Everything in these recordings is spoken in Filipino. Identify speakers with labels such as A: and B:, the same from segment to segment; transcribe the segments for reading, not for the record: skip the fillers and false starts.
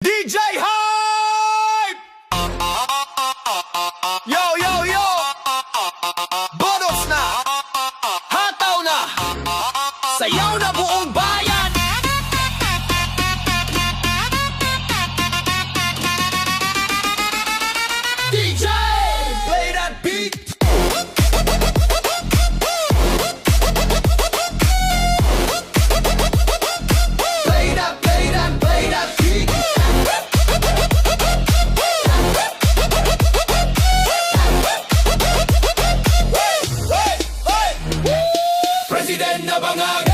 A: DJ Hype! Yo, yo, yo! Boros na! Hataw na! Sayaw na buong bayan! DJ! Play that beat! Play that beat! President na bangag,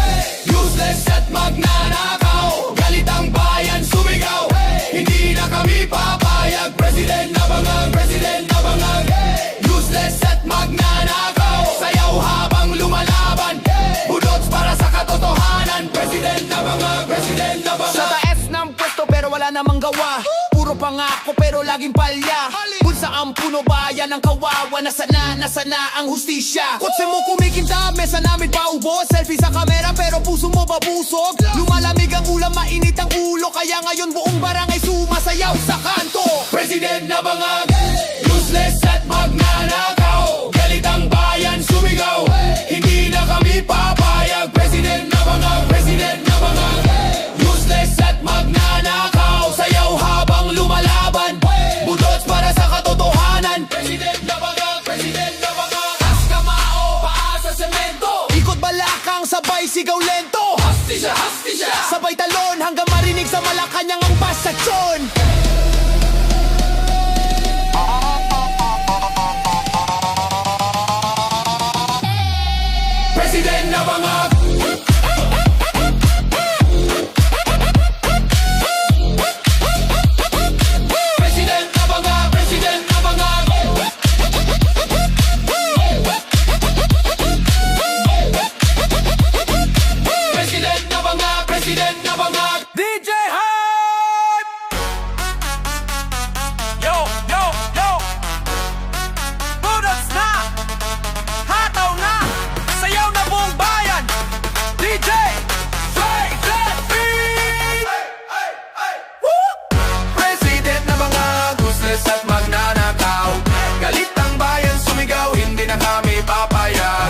A: useless at magnanakaw. Galit ang bayan, sumigaw, hindi na kami papayag. President na bangag, useless at magnanakaw. Sayaw habang lumalaban, budots para sa katotohanan. President na bangag, sa taas ng pwesto pero wala namang gawa. Puro pangako pero laging palya. Kung saan puno bayan ang kawawa, nasana ang hustisya. Kotse mo kumikinta, mesa namin paubos. Selfie sa kamera pero puso mo babusog. Lumalamig ang ulam, mainit ang ulo. Kaya ngayon buong barangay sumasayaw sa kanto. President na bangag, useless at magnanakaw. Galit ang bayan, sumigaw, hindi na kami papayag. President na bangag, useless at magnanakaw. Sayaw habang lumalaban, budots para sa katotohanan. President na bangag, tas kamao, paa sa semento. Ikot balakang, sabay sigaw lento. Hasti siya, sabay talon hanggang marinig sa Malacanang ang pasatson. President na bangag, DJ Hype! Yo, yo, yo! Budots na! Hataw na! Sayaw na buong bayan! DJ! Play that beat! Woo! President na mga useless at magnanakaw. Galit ang bayan, sumigaw, hindi na kami papayag.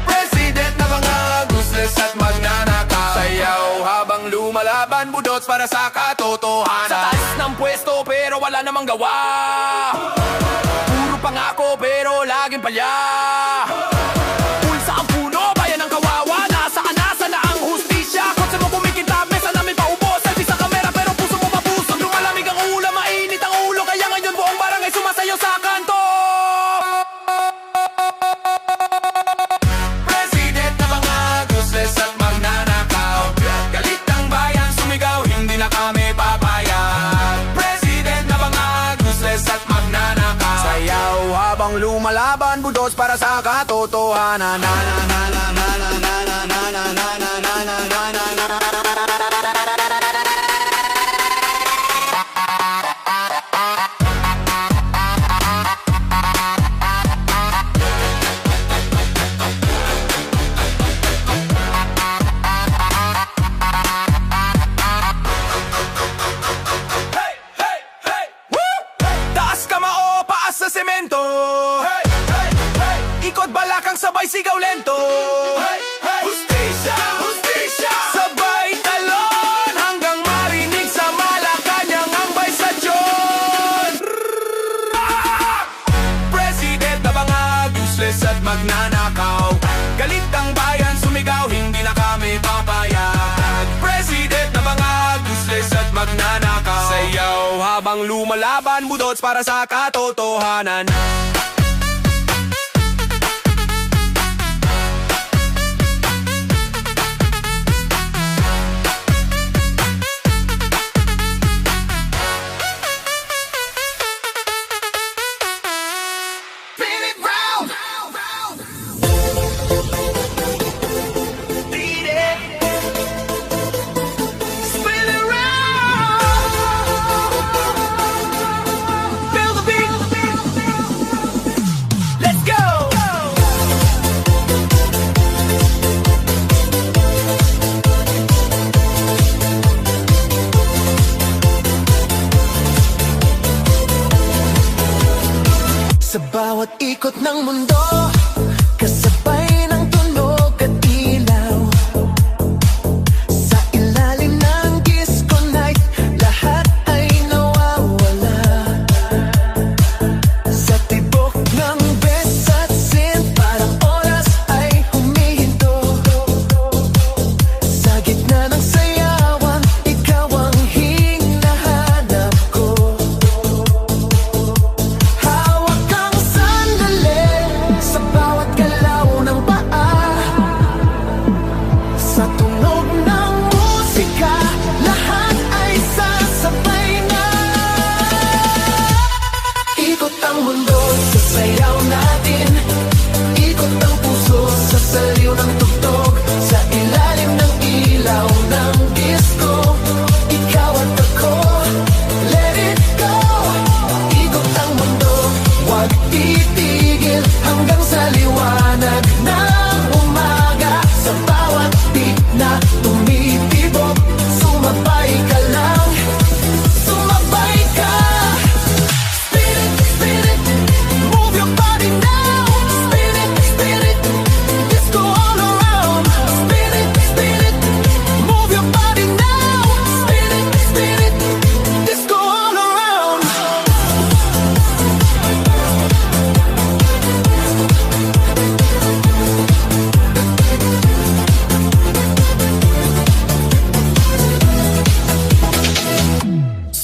A: President na mga useless at magnanakaw. Sayaw habang lumalaban, budots para sa katotohanan. Sa taas ng pwesto pero wala namang gawa. Puro pangako pero laging palya. Pulsa ang puno, bayan ang kawawa. Nasaan na ang hustisya. Kotse mo kumikita, mesa namin paubos. Selfie sa kamera pero puso mo mabusog. Lumalamig ang ulam, mainit ang ulo. Kaya ngayon buong barangay sumasayaw sa kanto. President na mga useless at magnanakaw. Galit ang bayan, sumigaw, hindi na kami papayag. President na mga useless at magnanakaw. Sayaw habang lumalaban, budots para sa katotohanan. Taas kamao, paa sa semento. Ikot balakang, sabay sigaw lento. Hustisya, sabay talon hanggang marinig sa Malacanang ang baysasyon. President na bangag, useless at magnanakaw. Galit ang bayan, sumigaw, hindi na kami papayag. President na bangag, useless at magnanakaw. Sayaw habang lumalaban, budots para sa katotohanan. Spin it round! Beat it! Spin it round! Feel the beat! bawat ikot ng mundo, kasabay ng tunog at ilaw. Sa ilalim ng disco night, lahat ay nawawala. Sa tibok ng bes at sin, parang oras ay humihinto. Sa gitna ng sayawan, ikaw ang hinahanap ko. Hawak kang sandali sa bawat galaw ng paa. Sa tunog ng musika, lahat ay sasabay na. Ikot ang mundo sa sayaw natin, ikot ang puso sa saliw ng tugtog. Sa ilalim ng ilaw ng disco, ikaw at ako, let it go. Ikot ang mundo, huwag titigil hanggang sa liwanag ng umaga. Sa bawat beat na tumitibok, sumabay ka lang, sumabay ka. Spin it, spin it, move your body now. Spin it, disco all around. Spin it, move your body now. Spin it, disco all around.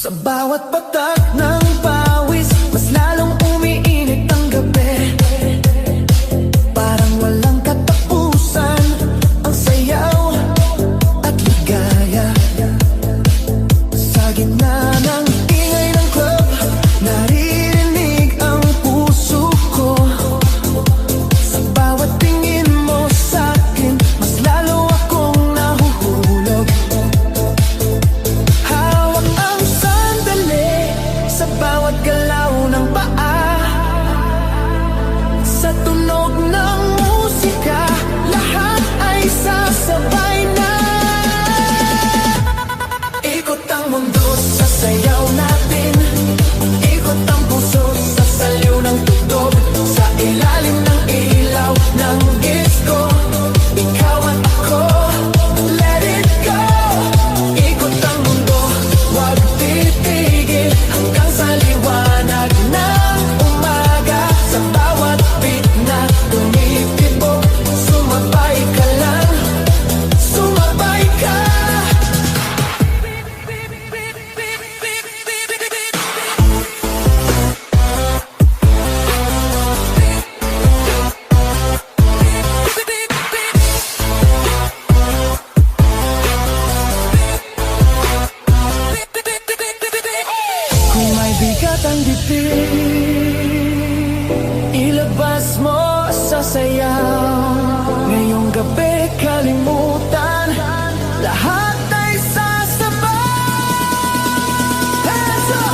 A: Sa bawat patak ng pawis, mas lalong umiinit ang gabi. Parang walang katapusan ang sayaw at ligaya. Sa gitna ng ingay ng club, naririnig ang puso ko. Sa bawat tingin mo sa'kin, mas lalo akong nahuhulog. Hawak ang sandali sa bawat galaw ng paa. Sa tunog ng musika, lahat ay sasabay na. Ikot ang mundo sa sayaw natin, ikot ang puso sa saliw ng tugtog. Sa ilalim ng ilaw ng disco, ikaw at ako, let it go. Ikot ang mundo, huwag titigil hanggang sa liwanag ng umaga. Sa bawat beat na tumitibok, sumabay ka lang, sumabay ka. Kung may bigat ang dibdib, ilabas mo sa sayaw. Ngayong gabi kalimutan, lahat ay sasabay. Hands up!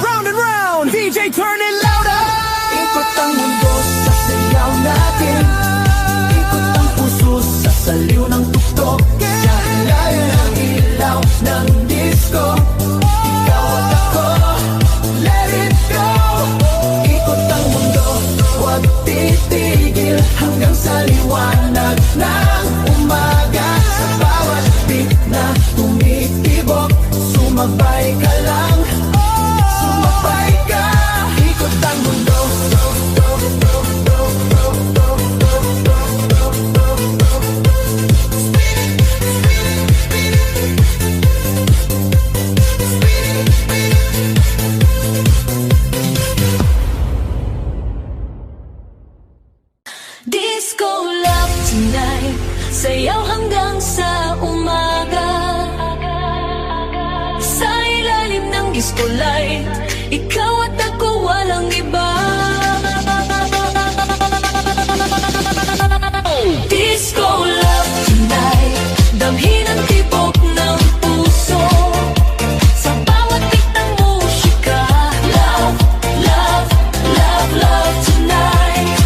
A: Round and round, DJ turn it louder. Ikot ang mundo sa sayaw natin, ikot ang puso sa saliw ng tugtog. Sa ilalim ng ilaw ng disco, ikaw at ako, let it go. Ikot ang mundo, huwag titigil hanggang sa liwanag ng umaga. Sa bawat beat na tumitibok, sumabay ka lang, sumabay ka. Ikot ang mundo.
B: Disco love tonight, sayaw hanggang sa umaga. Sa ilalim ng disco light, ikaw at ako walang iba. Disco love tonight, damhin ang tibok ng puso. Sa bawat beat ng musika, love, love, love, love tonight.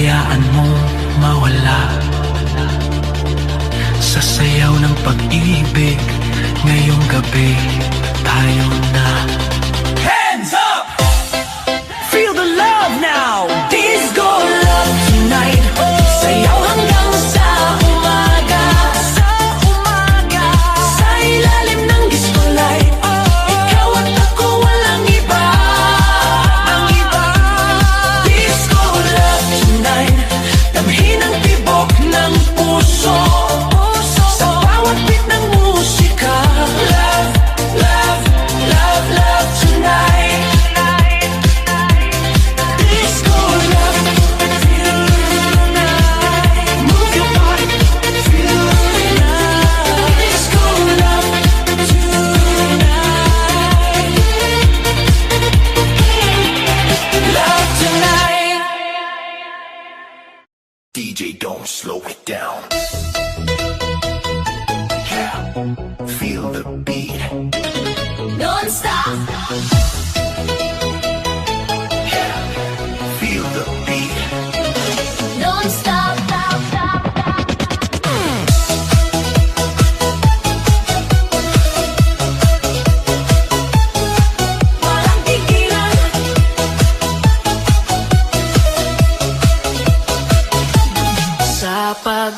C: hayaan mo mawala sa sayaw ng pag-ibig. Ngayong gabi tayo na.
A: Hands up!
C: Feel the love now. Disco love tonight. Sayaw hanggang sa umaga. Sa umaga. Sa ilalim ng disco light. Ikaw at ako walang iba. Ang iba. Disco love tonight. Damhin ang tibok ng puso. Sa bawat beat ng musika. Love, love, love, love tonight. Disco love, feel the night. Move your body, feel the night. Disco love tonight. Love tonight.
A: DJ, don't slow it down. Yeah, feel the beat.
B: Non-stop.
A: Yeah, feel the beat.
B: Non-stop. Walang tigilan.
C: Sa pag